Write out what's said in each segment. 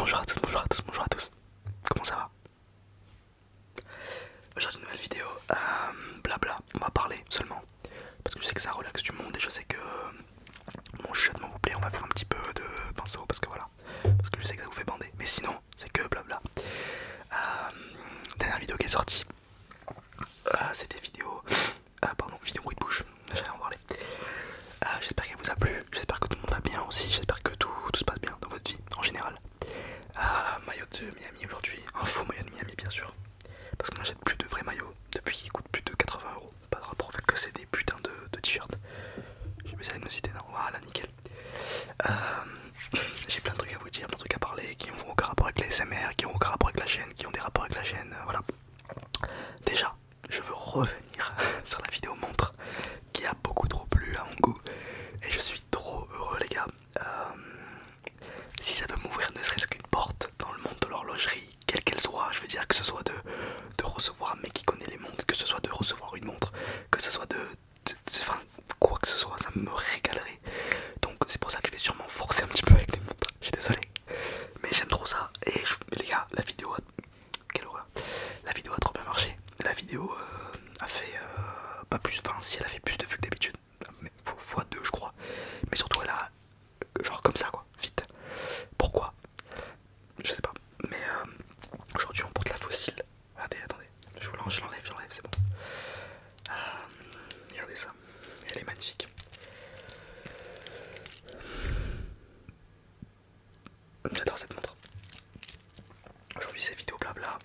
Bonjour à tous, bonjour à tous, bonjour à tous. Comment ça va? Aujourd'hui une nouvelle vidéo, blabla, on va parler seulement. Parce que je sais que ça relaxe du monde et je sais que mon chuchotement vous plaît, on va faire un petit peu de pinceau parce que voilà. Parce que je sais que ça vous fait bander. Mais sinon, c'est que blabla. Dernière vidéo qui est sortie, c'était vidéo bruit de bouche, j'allais en parler. J'espère qu'elle vous a plu, j'espère que tout le monde va bien aussi, j'espère que tout se passe bien dans votre vie en général. Maillot de Miami aujourd'hui, un faux maillot de Miami bien sûr, parce qu'on n'achète plus de vrais maillots depuis qu'ils coûtent plus de 80€. Pas de rapport au fait que c'est des putains de t-shirts. J'ai besoin de nos idées, non, voilà, nickel. J'ai plein de trucs à vous dire, plein de trucs à parler qui n'ont aucun rapport avec les SMR, qui n'ont aucun rapport avec la chaîne, qui ont des rapports avec la chaîne, voilà. Déjà, je veux revenir sur la vidéo montre qui a beaucoup trop plu à mon goût et je suis trop heureux les gars. Si ça peut m'ouvrir ne serait-ce qu'une porte dans le monde de l'horlogerie, quelle qu'elle soit, je veux dire que ce soit de recevoir un mec qui connaît les montres, que ce soit de recevoir une montre, que ce soit enfin, quoi que ce soit, ça me régalerait. Donc c'est pour ça que je vais sûrement forcer un petit peu avec les montres, je suis désolé. Mais j'aime trop ça et les gars, la vidéo a... Quelle horreur. La vidéo a trop bien marché. La vidéo a fait pas plus, enfin si elle a fait plus de vues que d'habitude, mais fois 2 je crois. Mais surtout elle a genre comme ça quoi, vite. Pourquoi? Je sais pas. Mais aujourd'hui on porte la fossile. Attendez, je l'enlève, c'est bon. Regardez ça, elle est magnifique. J'adore cette montre. Aujourd'hui c'est vidéo blabla.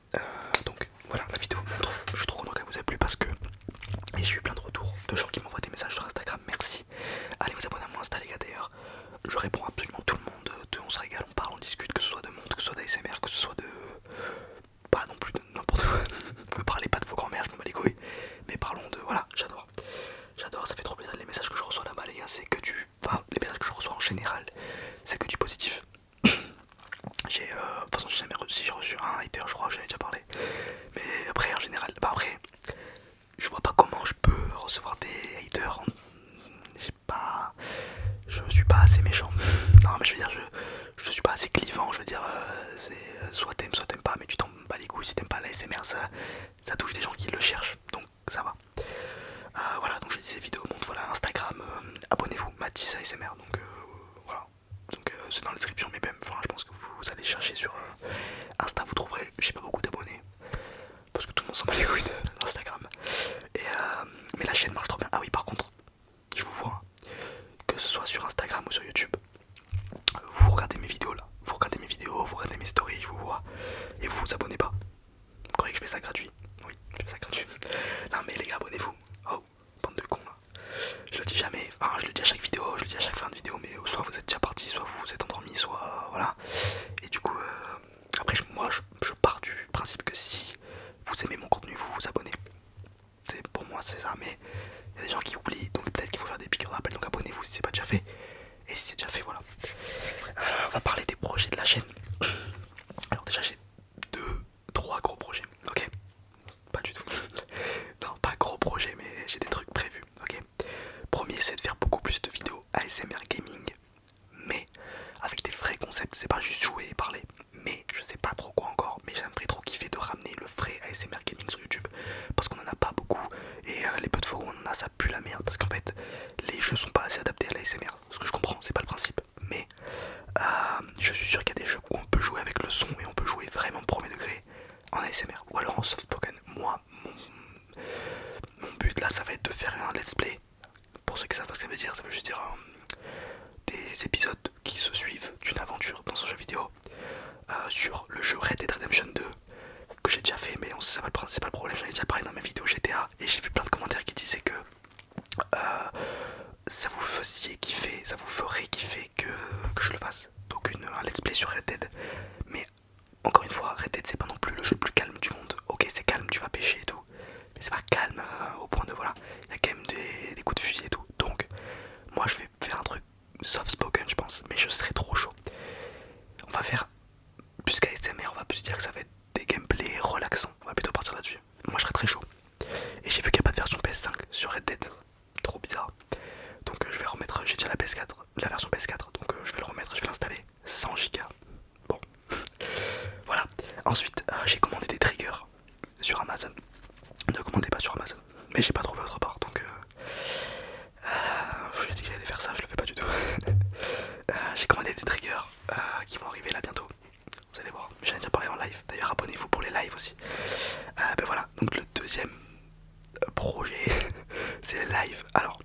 Donc voilà, la vidéo montre. Je suis trop content qu'elle vous ait plu parce que et j'ai eu plein de retours de gens qui m'envoient des messages sur Instagram. Merci. Allez vous abonner à mon Insta les gars d'ailleurs. Je réponds à absolument tout le monde. On se régale, on parle, on discute, que ce soit de montre, que ce soit d'ASMR, que ce soit de... Pas non plus de n'importe quoi. Ne parlez pas de vos grand-mères, je m'en bats les couilles. Mais parlons de... Voilà, j'adore. J'adore, ça fait trop plaisir. Les messages que je reçois là-bas les gars, c'est que du... Enfin, les messages que je reçois en général, c'est que du positif. De toute façon j'ai jamais reçu, si j'ai reçu un hater je crois, j'en ai déjà parlé. Mais après en général, bah après, je vois pas comment je peux recevoir des haters. Je suis pas assez méchant. Non mais je veux dire, je suis pas assez clivant, je veux dire, c'est soit t'aimes pas, mais tu t'en bats les couilles si t'aimes pas la SMR, ça touche des gens qui le cherchent, donc ça va. Voilà, donc je disais vidéo montre, voilà, Instagram, abonnez-vous, Matisse ASMR, donc voilà. Donc c'est dans la description, mais même, enfin, je pense que vous allez chercher sur Insta, vous trouverez, j'ai pas beaucoup d'abonnés, parce que tout le monde s'en bat les couilles d'Instagram. Mais la chaîne marche trop bien. Ah oui, par contre, je vous vois, que ce soit sur Instagram ou sur YouTube, vous regardez mes vidéos là, vous regardez mes vidéos, vous regardez mes stories, je vous vois, et vous vous abonnez pas. Vous croyez que je fais ça gratuit? Oui, je fais ça gratuit. Non mais les gars, abonnez-vous. Oh, bande de cons là. Je le dis jamais, enfin je le dis à chaque vidéo, je le dis à chaque fin de vidéo, mais soit vous êtes déjà parti, soit vous vous êtes endormi, soit voilà. Et du coup, après moi je pars du principe que si vous aimez mon contenu, vous vous abonnez. Pour moi c'est ça, mais il y a des gens qui oublient, donc peut-être qu'il faut faire des piqûres de rappel, donc abonnez-vous si c'est pas déjà fait. Et si c'est déjà fait, voilà. On va parler des projets de la chaîne. Alors déjà j'ai 3 gros projets, ok? Pas du tout. Non, pas gros projets, mais j'ai des trucs prévus, ok? Premier, c'est de faire beaucoup plus de vidéos ASMR gaming, mais avec des vrais concepts, c'est pas juste jouer et parler. Mais je sais pas trop quoi encore, mais j'aimerais trop kiffer de ramener le vrai ASMR gaming sur YouTube, parce qu'on en a pas beaucoup, et les peu de fois où on en a, ça pue la merde, parce qu'en fait, les jeux sont pas assez adaptés à l'ASMR, ce que je comprends, c'est pas le principe, mais je suis sûr qu'il y a des jeux où on peut jouer avec le son et on peut jouer vraiment premier degré en ASMR, ou alors en soft spoken. Moi, mon but là, ça va être de faire un let's play. Pour ceux qui savent pas ce que ça veut dire, ça veut juste dire des épisodes qui se suivent d'une aventure dans un jeu vidéo sur le jeu Red Dead Redemption 2 que j'ai déjà fait, mais c'est pas le problème, j'en ai déjà parlé dans ma vidéo GTA et j'ai vu plein de commentaires qui disaient que ça vous faisiez kiffer, ça vous ferait kiffer que je le fasse. Donc un let's play sur Red Dead. Mais encore une fois, Red Dead c'est pas non plus le jeu le plus calme du monde. Ok, c'est calme, tu vas pêcher et tout, mais c'est pas calme au point de voilà, il y a quand même des coups de fusil et tout. Donc moi je vais faire un truc soft spoken je pense, mais je serai trop chaud. On va faire plus qu'ASMR, on va plus dire que ça va être des gameplays relaxants. On va plutôt partir là-dessus. Moi je serai très chaud. Et j'ai vu qu'il n'y a pas de version PS5 sur Red Dead. Trop bizarre. Donc je vais remettre, j'ai déjà la PS4, la version PS4, donc je vais le remettre, je vais l'installer 100 Go. Bon, live aussi. Ben voilà, donc le deuxième projet, c'est les lives. Alors,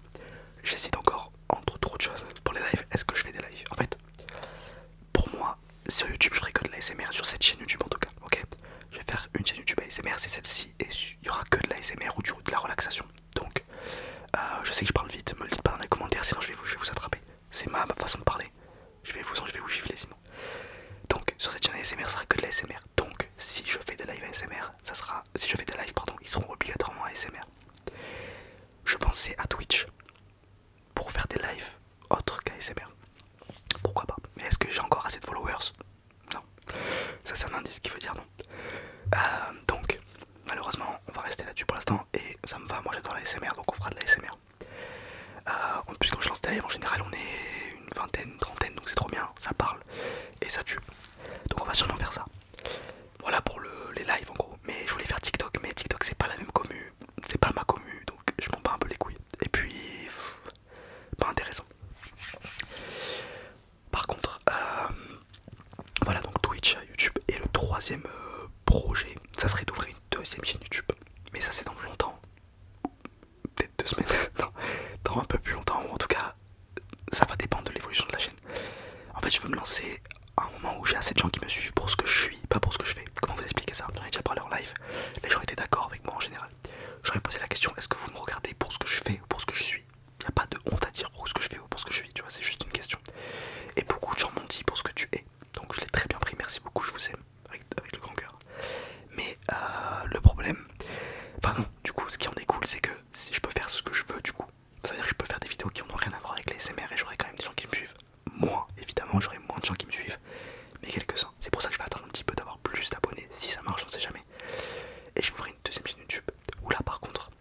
j'hésite encore entre trop de choses pour les lives. Est-ce que je fais des lives? En fait, pour moi, sur YouTube, je ferai que de l'ASMR, sur cette chaîne YouTube en tout cas, ok? Je vais faire une chaîne YouTube ASMR, c'est celle-ci, et il y aura que de l'ASMR ou de la relaxation. Donc, je sais que je parle vite, me le dites pas dans les commentaires, sinon je vais vous attraper. C'est ma façon de parler. Je vais vous gifler sinon. Donc, sur cette chaîne ASMR, ça sera que de l'ASMR. Donc, si je fais des lives ASMR, ça sera. Si je fais des lives, pardon, ils seront obligatoirement ASMR. Je pensais à Twitch pour faire des lives autres qu'ASMR. Pourquoi pas? Mais est-ce que j'ai encore assez de followers? Non. Ça, c'est un indice qui veut dire non. Donc, malheureusement, on va rester là-dessus pour l'instant. Et ça me va, moi j'adore l'ASMR, donc on fera de l'ASMR. En plus, quand je lance des lives, en général, on est une vingtaine, une trentaine, donc c'est trop bien. Ça parle et ça tue. Donc on va sûrement faire ça. Voilà pour les lives en gros. Mais je voulais faire TikTok, mais TikTok c'est pas la même commu. C'est pas ma commu, donc je m'en bats un peu les couilles. Et puis, pas intéressant. Par contre, voilà donc Twitch, YouTube. Et le troisième projet, ça serait d'ouvrir une deuxième chaîne YouTube. Mais ça c'est dans longtemps. Peut-être 2 semaines. Non, dans un peu plus longtemps. Ou en tout cas, ça va dépendre de l'évolution de la chaîne. En fait, je veux me lancer à un moment où j'ai assez de gens qui me suivent pour ce que je suis, pas pour ce que je fais. Comment vous expliquer ça? J'en ai déjà parlé en live. Les gens étaient d'accord avec moi en général. J'aurais posé la question, est-ce que vous me regardez pour ce que je fais ou pour ce que je suis? Il n'y a pas de honte à dire pour ce que je fais ou pour ce que je suis, tu vois, c'est juste une question. Et beaucoup de gens m'ont dit pour ce que tu es. Donc je l'ai très bien pris, merci beaucoup, je vous aime, avec le grand cœur. Mais le problème, enfin non, du coup ce qui en découle c'est que si je peux faire ce que je veux du coup, ça veut dire que je peux faire des vidéos qui n'ont rien à voir avec les SMR et j'aurai quand même des gens qui me suivent. Moins, évidemment, j'aurai moins de gens qui me suivent, mais quelques-uns. C'est pour ça que je vais attendre un petit peu d'avoir plus d'abonnés, si ça marche, on ne sait jamais. Et je vous ferai une deuxième chaîne YouTube, où là par contre,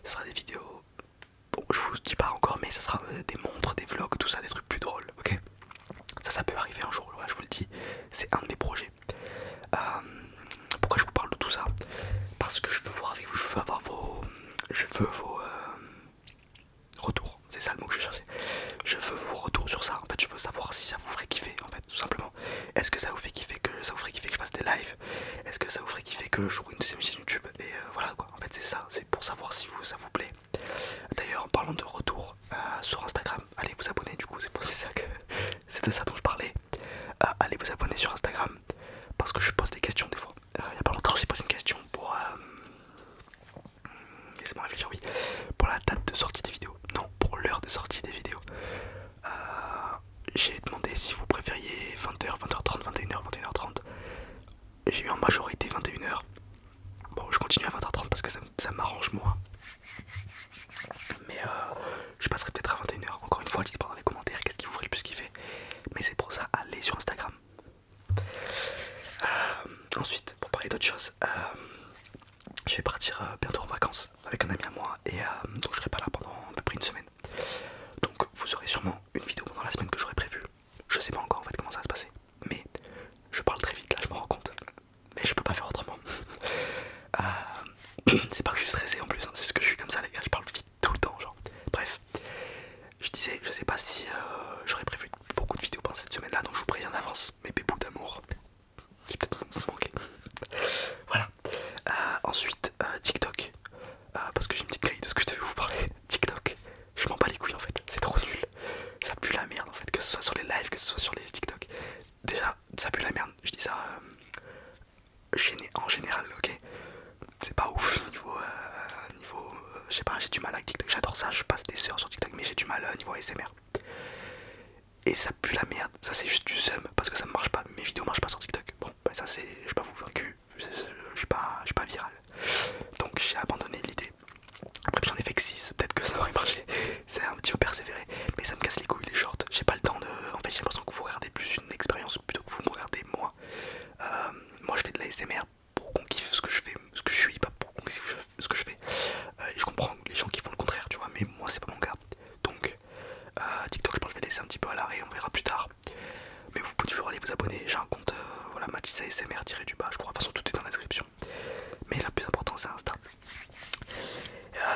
ce sera des vidéos, bon je vous dis pas encore, mais ça sera des montres, des vlogs, tout ça, des trucs plus drôles, ok? Ça peut arriver un jour, ouais, je vous le dis, c'est un de mes projets. Pourquoi je vous parle de tout ça? Parce que je veux voir avec vous, je veux avoir vos... Je veux vos retours, c'est ça le mot que je cherchais. Je veux vos retours sur ça, en fait je veux savoir si ça vous ferait kiffer en fait, tout simplement. Est-ce que ça vous fait kiffer que je fasse des lives? Est-ce que ça vous ferait kiffer que j'ouvre une deuxième chaîne YouTube? Et voilà quoi, en fait c'est ça, c'est pour savoir si ça vous plaît. D'ailleurs en parlant de retour sur Instagram, allez vous abonner du coup, c'est de ça dont je parlais. Allez vous abonner sur Instagram parce que je pose des questions des fois. Il y a pas longtemps j'ai posé une question pour laissez-moi réfléchir, oui, pour la date de sortie des vidéos, non, pour l'heure de sortie des vidéos. J'ai demandé si vous préfériez 20h, 20h30, 21h, 21h30. J'ai eu en majorité 21h. Bon, je continue à 20h30 parce que ça m'arrange moins. Mais je passerai peut-être à 21h. Encore une fois, dites-moi dans les commentaires qu'est-ce qui vous ferait le plus kiffer. Mais c'est pour ça, allez sur Instagram. Ensuite, pour parler d'autre chose, je vais partir bientôt en vacances avec un ami à moi et donc je serai pas là pendant à peu près une semaine. Donc vous aurez sûrement une vidéo pendant la semaine que j'aurai prévue. Je sais pas encore en fait comment ça va se passer, mais je parle très vite là, je me rends compte. Mais je peux pas faire autrement. C'est pas que je suis stressé en plus, hein, c'est juste que je suis comme ça les gars, je parle vite tout le temps genre. Bref, je disais, je sais pas si j'aurais prévu beaucoup de vidéos pendant cette semaine là, donc je vous préviens d'avance, mes bébous d'amour qui peut-être vous manquer. Voilà. Ensuite, TikTok. Parce que j'ai une petite grille de ce que je devais vous parler. TikTok, je m'en bats les couilles en fait, c'est trop nul. Ça pue la merde en fait, que ce soit sur les lives, que ce soit sur les TikTok. Déjà, ça pue la merde, je dis ça en général, ok. C'est pas ouf niveau, je sais pas, j'ai du mal avec TikTok. J'adore ça, je passe des heures sur TikTok, mais j'ai du mal niveau ASMR. Et ça pue la merde, ça c'est juste du seum parce que ça ne marche pas, mes vidéos marchent pas sur TikTok. Bon, bah ça c'est, je suis pas vous vaincu, je suis pas viral. Donc j'ai abandonné l'idée. Après j'en ai fait que 6, peut-être que ça aurait marché. C'est un petit peu persévéré, mais ça me casse les couilles les shorts. J'ai pas le temps de... En fait j'ai l'impression que vous regardez plus une expérience plutôt que vous me regardez moi. Moi je fais de la SMR pour qu'on kiffe ce que je fais, ce que je suis, pas pour qu'on kiffe ce que je fais. Et je comprends les gens qui font le contraire, tu vois, mais moi c'est pas mon cas. Donc TikTok je pense que je vais laisser un petit peu à l'arrêt, on verra plus tard. Mais vous pouvez toujours aller vous abonner, j'ai un compte voilà, Mathis ASMR tiré du bas, je crois, de toute façon tout est dans la description. Mais le plus important c'est Insta.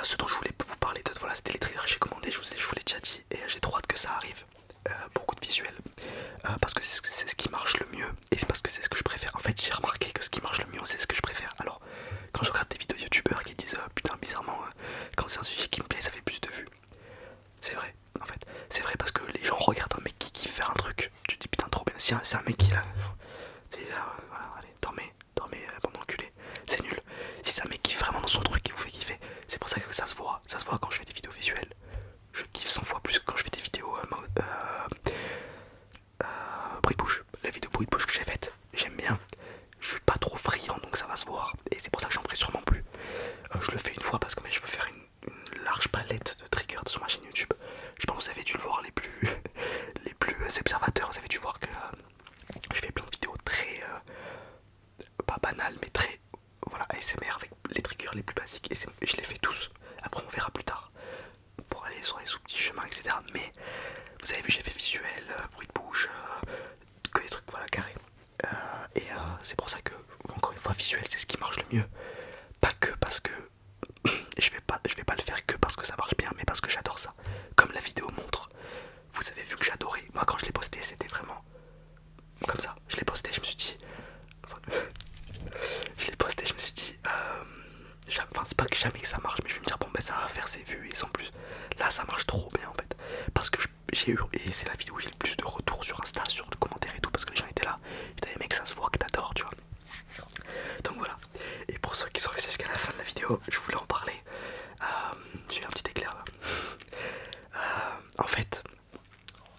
Ce dont je voulais vous parler d'autre, voilà, c'était les triggers que j'ai commandé, je vous l'ai déjà dit, et j'ai trop hâte que ça arrive. Beaucoup de visuels, parce que c'est ce qui marche le mieux, et c'est parce que c'est ce que je préfère. En fait j'ai remarqué que ce qui marche le mieux c'est ce que je préfère. si c'est un mec qui là, c'est là, voilà, allez, dormez, bande d'enculés, c'est nul. Si c'est un mec qui est vraiment dans son truc, qui vous fait kiffer, c'est pour ça que ça se voit quand je fais des vidéos visuelles. Je kiffe 100 fois plus que quand je fais des vidéos bruit de bouche. La vidéo bruit de bouche que j'ai faite, j'aime bien. Je suis pas trop friand donc ça va se voir. Et c'est pour ça que j'en ferai sûrement plus. Je le fais une fois parce que je veux faire une large palette de triggers sur ma chaîne YouTube. Je pense que vous avez dû le voir les plus observateurs. Vous avez dû voir que je fais plein de vidéos très pas banales mais très voilà ASMR avec les triggers les plus basiques. Et je les fais tous. Après on verra plus tard pour aller sur les sous-petits chemins etc. Mais vous avez vu j'ai fait visuel, bruit de bouche, que des trucs voilà carrés. C'est pour ça que encore une fois visuel c'est ce qui marche le mieux. Pas que parce que je vais pas le faire que parce que ça marche bien, mais parce que j'adore ça. Comme la vidéo montre, vous avez vu que j'adorais. Moi quand je l'ai posté c'était vraiment comme ça. Je l'ai posté, je me suis dit enfin c'est pas que jamais que ça marche, mais je vais me dire bon ben ça va faire ses vues et sans plus. Là ça marche trop bien en fait. Parce que j'ai eu, et c'est la vidéo où j'ai le plus de retours sur Insta, sur de commentaires et tout, parce que les gens étaient là. Putain les mecs ça se voit que t'adores tu vois. Donc voilà. Et pour ceux qui sont restés jusqu'à la fin de la vidéo, je voulais en parler. J'ai eu un petit éclair là. En fait,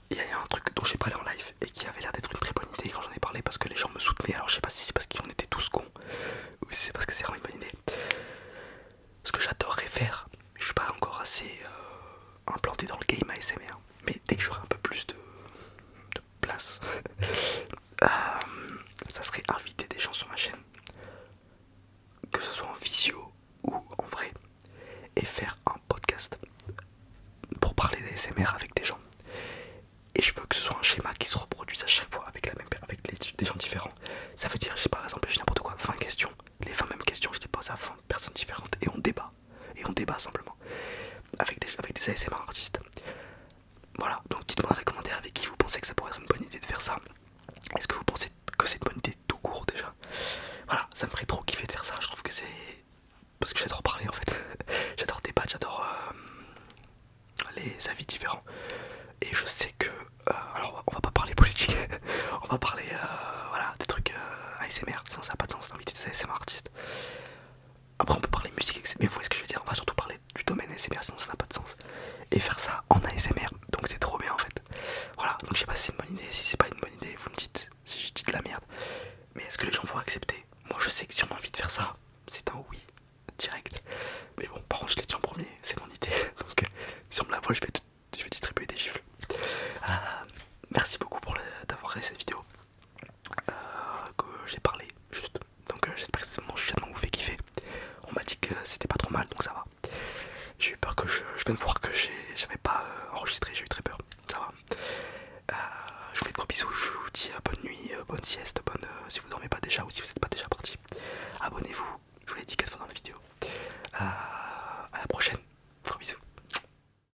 il y a un truc dont j'ai parlé en live et qui avait l'air d'être une très bonne idée quand j'en ai parlé parce que les gens me soutenaient. Alors je sais pas si c'est parce qu'on était tous cons ou si c'est parce que c'est vraiment une bonne idée. Ce que j'adorerais faire, mais je suis pas encore assez implanté dans le game ASMR, mais dès que j'aurai un peu plus de place, ça serait inviter des gens sur ma chaîne, que ce soit en visio ou en vrai, et faire un podcast pour parler d'ASMR avec des gens. Et je veux que ce soit un schéma qui se reproduise à chaque fois avec des gens différents. Ça veut dire, par exemple, j'ai n'importe quoi, 20 questions, les 20 mêmes questions, je les pose à 20 personnes différentes et on débat. Et on débat simplement avec des ASMR artistes. Voilà, donc dites-moi dans les commentaires avec qui vous pensez que ça pourrait être une bonne idée de faire ça. Est-ce que vous pensez que c'est une bonne idée tout court déjà? Voilà, ça me ferait trop kiffer de faire ça, je trouve que c'est... Parce que j'adore parler en fait. J'adore débattre, j'adore les avis différents. Et je sais que... alors on va pas parler politique, on va parler voilà, des trucs ASMR, sinon ça n'a pas de sens d'inviter des ASMR artistes. Après on peut parler musique, mais vous voyez ce que je veux dire, on va surtout parler du domaine ASMR, sinon ça n'a pas de sens. Et faire ça en ASMR, donc c'est trop bien en fait. Voilà, donc je sais pas si c'est une bonne idée, si c'est pas une bonne idée, vous me dites si je dis de la merde. Mais est-ce que les gens vont accepter? Moi je sais que si on a envie de faire ça, c'est un oui, direct. Mais bon, par contre je l'ai dit en premier, c'est mon idée. Donc si on me la voit, je vais distribuer des gifles. Merci beaucoup d'avoir regardé cette vidéo. Que j'ai parlé juste. Donc j'espère que mon chuchotement vous fait kiffer. On m'a dit que c'était pas trop mal, donc ça va. J'ai eu peur que je viens de voir que j'avais pas enregistré, j'ai eu très peur. Ça va. Je vous fais de gros bisous, je vous dis bonne nuit, bonne sieste, si vous dormez pas déjà ou si vous n'êtes pas déjà parti. Abonnez-vous, je vous l'ai dit 4 fois dans la vidéo. À la prochaine, gros bisous.